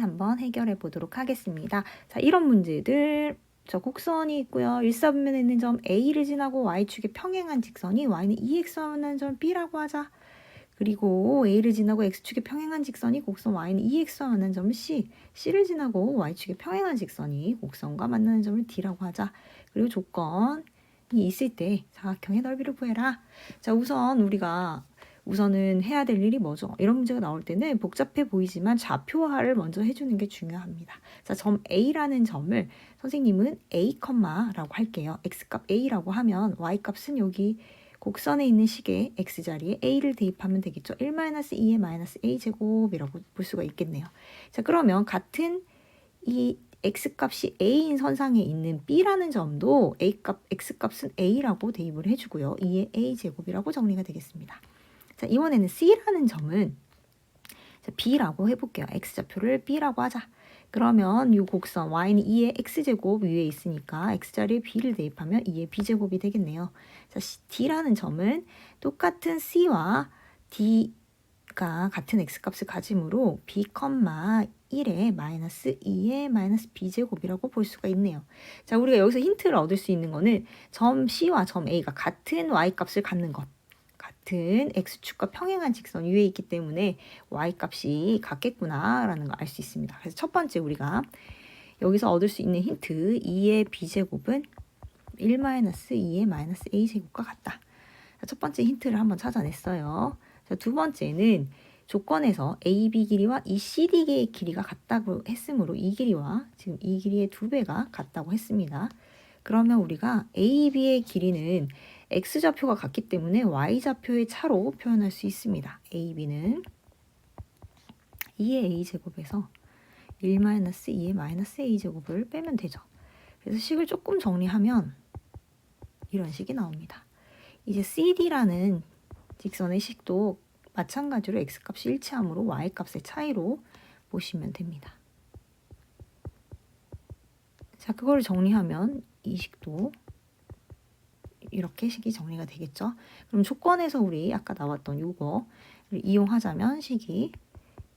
한번 해결해 보도록 하겠습니다. 자, 이런 문제들 저 곡선이 있고요. 일사분면에 있는 점 A를 지나고 Y축에 평행한 직선이 Y는 2X와 만나는 점 B라고 하자. 그리고 A를 지나고 X축에 평행한 직선이 곡선 Y는 2X와 만나는 점을 C, C를 지나고 Y축에 평행한 직선이 곡선과 만나는 점을 D라고 하자. 그리고 조건이 있을 때 사각형의 넓이를 구해라. 자, 우선은 해야 될 일이 뭐죠? 이런 문제가 나올 때는 복잡해 보이지만 좌표화를 먼저 해주는 게 중요합니다. 자, 점 A라는 점을 선생님은 A, 라고 할게요. X값 A라고 하면 Y값은 여기 곡선에 있는 식의 X자리에 A를 대입하면 되겠죠. 1-2의 -A제곱이라고 볼 수가 있겠네요. 자, 그러면 같은 이 X값이 A인 선상에 있는 B라는 점도 X값은 A라고 대입을 해주고요. 2의 A제곱이라고 정리가 되겠습니다. 자, 이번에는 C라는 점은 B라고 해볼게요. X좌표를 B라고 하자. 그러면 이 곡선 Y는 2의 X제곱 위에 있으니까 X자리에 B를 대입하면 2의 B제곱이 되겠네요. 자, D라는 점은 똑같은 C와 D가 같은 X값을 가지므로 B, 1의 -2의 B제곱이라고 볼 수가 있네요. 자, 우리가 여기서 힌트를 얻을 수 있는 거는 점 C와 점 A가 같은 Y값을 갖는 것. 같은 X축과 평행한 직선 위에 있기 때문에 Y값이 같겠구나라는 걸 알 수 있습니다. 그래서 첫 번째 우리가 여기서 얻을 수 있는 힌트 2의 B제곱은 1-2의 A제곱과 같다. 자, 첫 번째 힌트를 한번 찾아냈어요. 자, 두 번째는 조건에서 AB 길이와 이 CD의 길이가 같다고 했으므로 이 길이와 지금 이 길이의 2배가 같다고 했습니다. 그러면 우리가 AB의 길이는 X좌표가 같기 때문에 Y좌표의 차로 표현할 수 있습니다. AB는 2의 A제곱에서 1-2의 A제곱을 빼면 되죠. 그래서 식을 조금 정리하면 이런 식이 나옵니다. 이제 CD라는 직선의 식도 마찬가지로 X값이 일치하므로 Y값의 차이로 보시면 됩니다. 자, 그거를 정리하면 이 식도 이렇게 식이 정리가 되겠죠. 그럼 조건에서 우리 아까 나왔던 요거를 이용하자면 식이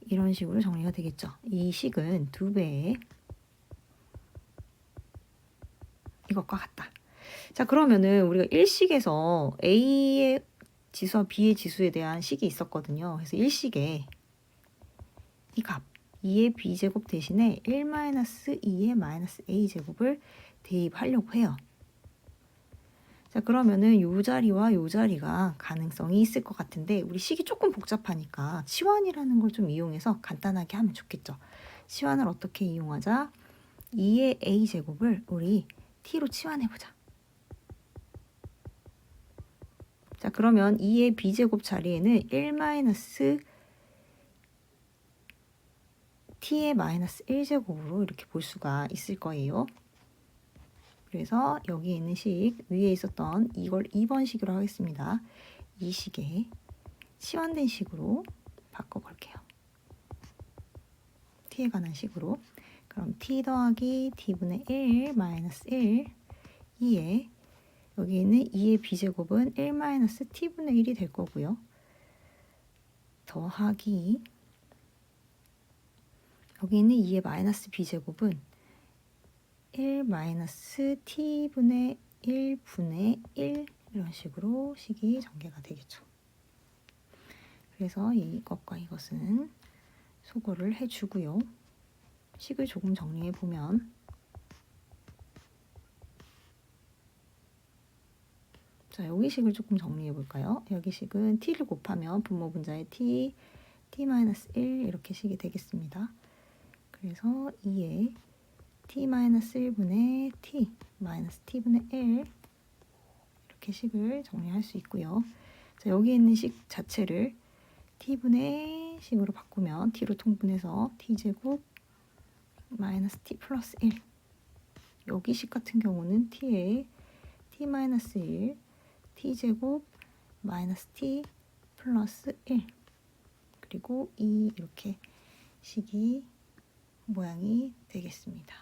이런 식으로 정리가 되겠죠. 이 식은 2배의 이것과 같다. 자, 그러면은 우리가 1식에서 A의 지수와 B의 지수에 대한 식이 있었거든요. 그래서 1식에 이 값 2의 B제곱 대신에 1-2의 A제곱을 대입하려고 해요. 자, 그러면은 요 자리와 요 자리가 가능성이 있을 것 같은데 우리 식이 조금 복잡하니까 치환이라는 걸 좀 이용해서 간단하게 하면 좋겠죠. 치환을 어떻게 이용하자? 2의 A제곱을 우리 T로 치환해보자. 자, 그러면 2의 B제곱 자리에는 1-T의 -1제곱으로 이렇게 볼 수가 있을 거예요. 그래서 여기 있는 식 위에 있었던 이걸 2번 식으로 하겠습니다. 이 식에 치환된 식으로 바꿔볼게요. t에 관한 식으로. 그럼 t 더하기 t분의 1 -1 2에 여기 있는 2의 b제곱은 1-t분의 1이 될 거고요. 더하기 여기 있는 2의 -b제곱은 1-t분의 1분의 1 이런 식으로 식이 전개가 되겠죠. 그래서 이것과 이것은 소거를 해주고요. 식을 조금 정리해 보면 자, 여기 식을 조금 정리해 볼까요? 여기 식은 t를 곱하면 분모 분자의 t, t-1 이렇게 식이 되겠습니다. 그래서 2의 t-1분의 t, -t분의 1 이렇게 식을 정리할 수 있고요. 자, 여기 있는 식 자체를 t분의 식으로 바꾸면 t로 통분해서 t제곱 -t 플러스 1 여기 식 같은 경우는 t의 t-1 t제곱 -t 플러스 1 그리고 2 이렇게 식이 모양이 되겠습니다.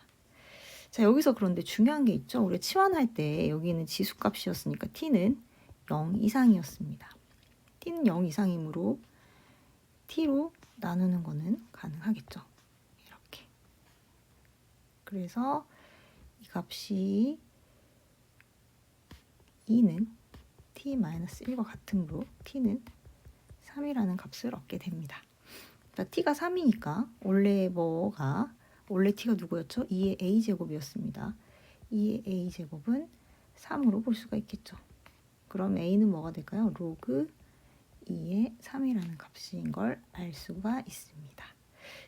자, 여기서 그런데 중요한 게 있죠. 우리가 치환할 때 여기는 지수값이었으니까 t는 0 이상이었습니다. t는 0 이상이므로 t로 나누는 거는 가능하겠죠. 이렇게. 그래서 이 값이 2는 t-1과 같으므로 t는 3이라는 값을 얻게 됩니다. 자, t가 3이니까 원래 t가 누구였죠? 2의 a제곱이었습니다. 2의 a제곱은 3으로 볼 수가 있겠죠. 그럼 a는 뭐가 될까요? 로그 2의 3이라는 값인 걸 알 수가 있습니다.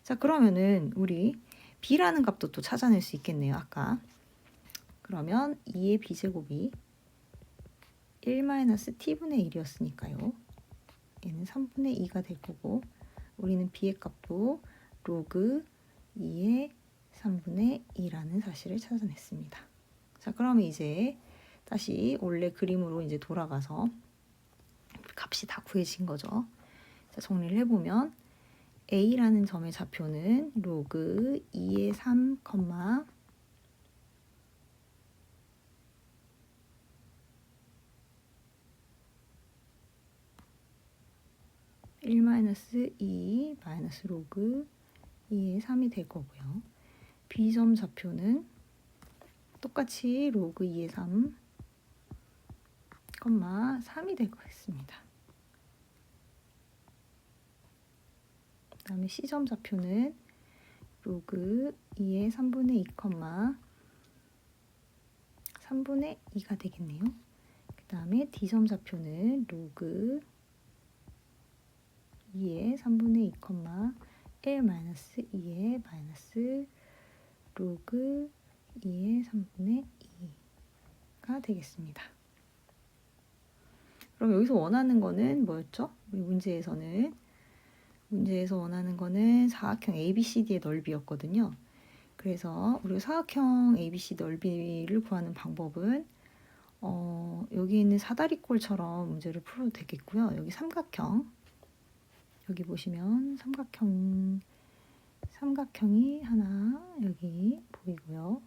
자, 그러면은 우리 b라는 값도 또 찾아낼 수 있겠네요. 아까. 그러면 2의 b제곱이 1-t분의 1이었으니까요. 얘는 3분의 2가 될 거고 우리는 b의 값도 로그 2의 3분의 2라는 사실을 찾아냈습니다. 자, 그러면 이제 다시 원래 그림으로 이제 돌아가서 값이 다 구해진 거죠. 자, 정리를 해보면 a라는 점의 좌표는 로그 2의 3, 1-2 마이너스 로그 2의 3이 될 거고요. b점 좌표는 똑같이 로그 2의 3, 3이 될 거겠습니다. 그 다음에 c점 좌표는 로그 2의 3분의 2, 3분의 2가 되겠네요. 그 다음에 d점 좌표는 로그 2의 3분의 2, 1-2의 마이너스 로그 2의 3분의 2가 되겠습니다. 그럼 여기서 원하는 거는 뭐였죠? 우리 문제에서 원하는 거는 사각형 ABCD의 넓이였거든요. 그래서 우리가 사각형 ABC 넓이를 구하는 방법은 여기 있는 사다리꼴처럼 문제를 풀어도 되겠고요. 여기 삼각형, 여기 보시면 삼각형이 하나 여기 보이고요.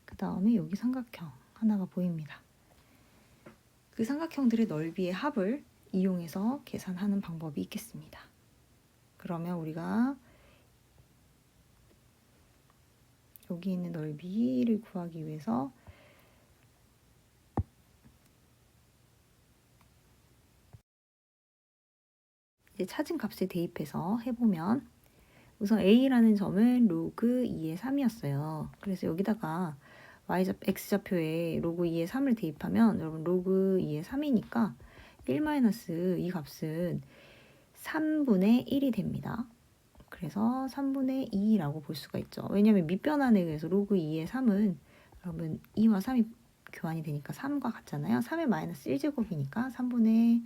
그 다음에 여기 삼각형 하나가 보입니다. 그 삼각형들의 넓이의 합을 이용해서 계산하는 방법이 있겠습니다. 그러면 우리가 여기 있는 넓이를 구하기 위해서 이제 찾은 값을 대입해서 해보면 우선 a라는 점은 로그 2의 3이었어요. 그래서 여기다가 x좌표에 로그 2의 3을 대입하면 여러분 로그 2의 3이니까 1- 이 값은 3분의 1이 됩니다. 그래서 3분의 2라고 볼 수가 있죠. 왜냐하면 밑변환에 의해서 로그 2의 3은 여러분 2와 3이 교환이 되니까 3과 같잖아요. 3의 마이너스 1제곱이니까 3분의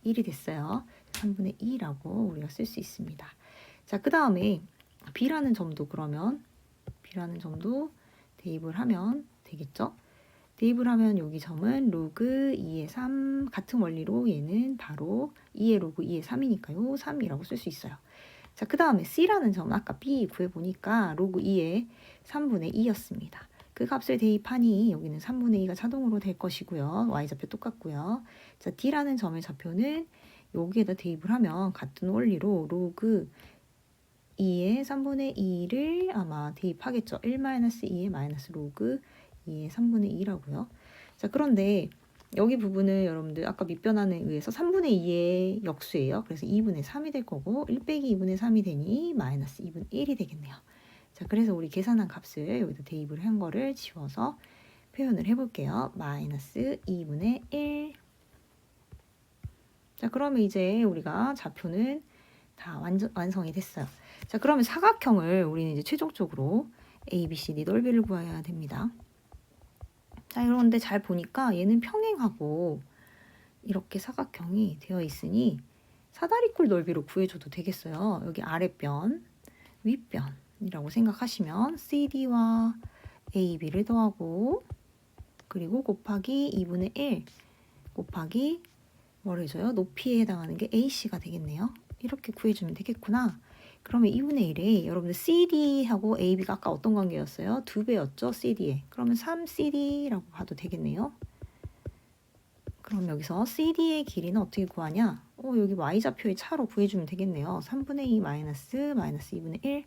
1이 됐어요. 3분의 2라고 우리가 쓸 수 있습니다. 자, 그 다음에 b라는 점도 대입을 하면 되겠죠. 대입을 하면 여기 점은 로그 2의 3 같은 원리로 얘는 바로 2의 로그 2의 3이니까요. 3이라고 쓸 수 있어요. 자, 그 다음에 c라는 점은 아까 b 구해보니까 로그 2의 3분의 2였습니다. 그 값을 대입하니 여기는 3분의 2가 자동으로 될 것이고요. y좌표 똑같고요. 자, d라는 점의 좌표는 여기에다 대입을 하면 같은 원리로 로그 2의 3분의 2를 아마 대입하겠죠. 1-2의 마이너스 로그 2의 3분의 2라고요. 자, 그런데 여기 부분은 여러분들 아까 밑변환에 의해서 3분의 2의 역수예요. 그래서 2분의 3이 될 거고 1 빼기 2분의 3이 되니 마이너스 2분의 1이 되겠네요. 자, 그래서 우리 계산한 값을 여기다 대입을 한 거를 지워서 표현을 해볼게요. 마이너스 2분의 1. 자, 그러면 이제 우리가 좌표는 다 완성이 됐어요. 자, 그러면 사각형을 우리는 이제 최종적으로 ABCD 넓이를 구해야 됩니다. 자, 그런데 잘 보니까 얘는 평행하고 이렇게 사각형이 되어 있으니 사다리꼴 넓이로 구해줘도 되겠어요. 여기 아랫변, 윗변이라고 생각하시면 CD와 AB를 더하고 그리고 곱하기 2분의 1 곱하기 뭘 해줘요? 높이에 해당하는 게 AC가 되겠네요. 이렇게 구해주면 되겠구나. 그러면 2분의 1에 여러분들 CD하고 AB가 아까 어떤 관계였어요? 2배였죠? CD에. 그러면 3CD라고 봐도 되겠네요. 그럼 여기서 CD의 길이는 어떻게 구하냐? 여기 Y좌표의 차로 구해주면 되겠네요. 3분의 2 마이너스 2분의 1.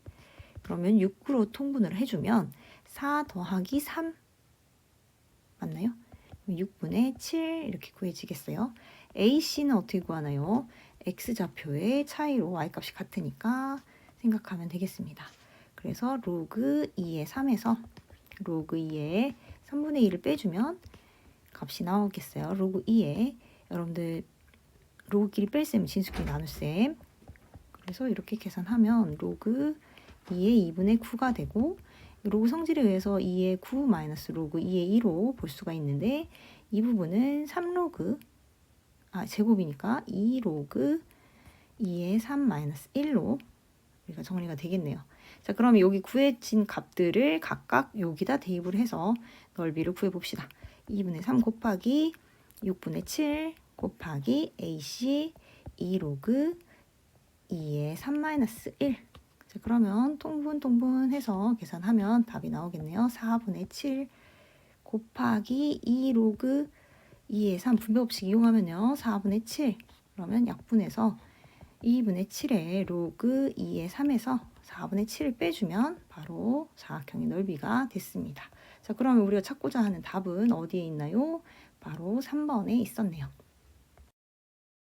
그러면 6으로 통분을 해주면 4 더하기 3 맞나요? 6분의 7 이렇게 구해지겠어요. AC는 어떻게 구하나요? X좌표의 차이로 Y값이 같으니까 생각하면 되겠습니다. 그래서 로그 2의 3에서 로그 2의 3분의 1을 빼주면 값이 나오겠어요. 로그 2에 여러분들 로그끼리 뺄셈, 진수끼리 나눗셈. 그래서 이렇게 계산하면 로그 2의 2분의 9가 되고 로그 성질에 의해서 2의 9 마이너스 로그 2의 2로 볼 수가 있는데 이 부분은 3로그 제곱이니까 2로그 2의 3 마이너스 1로 우리가 정리가 되겠네요. 자, 그럼 여기 구해진 값들을 각각 여기다 대입을 해서 넓이를 구해봅시다. 2분의 3 곱하기 6분의 7 곱하기 AC 2로그 2의 3 마이너스 1. 자, 그러면 통분해서 계산하면 답이 나오겠네요. 4분의 7 곱하기 2로그 2의 3 분배법칙 이용하면요. 4분의 7 그러면 약분해서 2분의 7에 로그 2의 3에서 4분의 7을 빼주면 바로 사각형의 넓이가 됐습니다. 자, 그러면 우리가 찾고자 하는 답은 어디에 있나요? 바로 3번에 있었네요.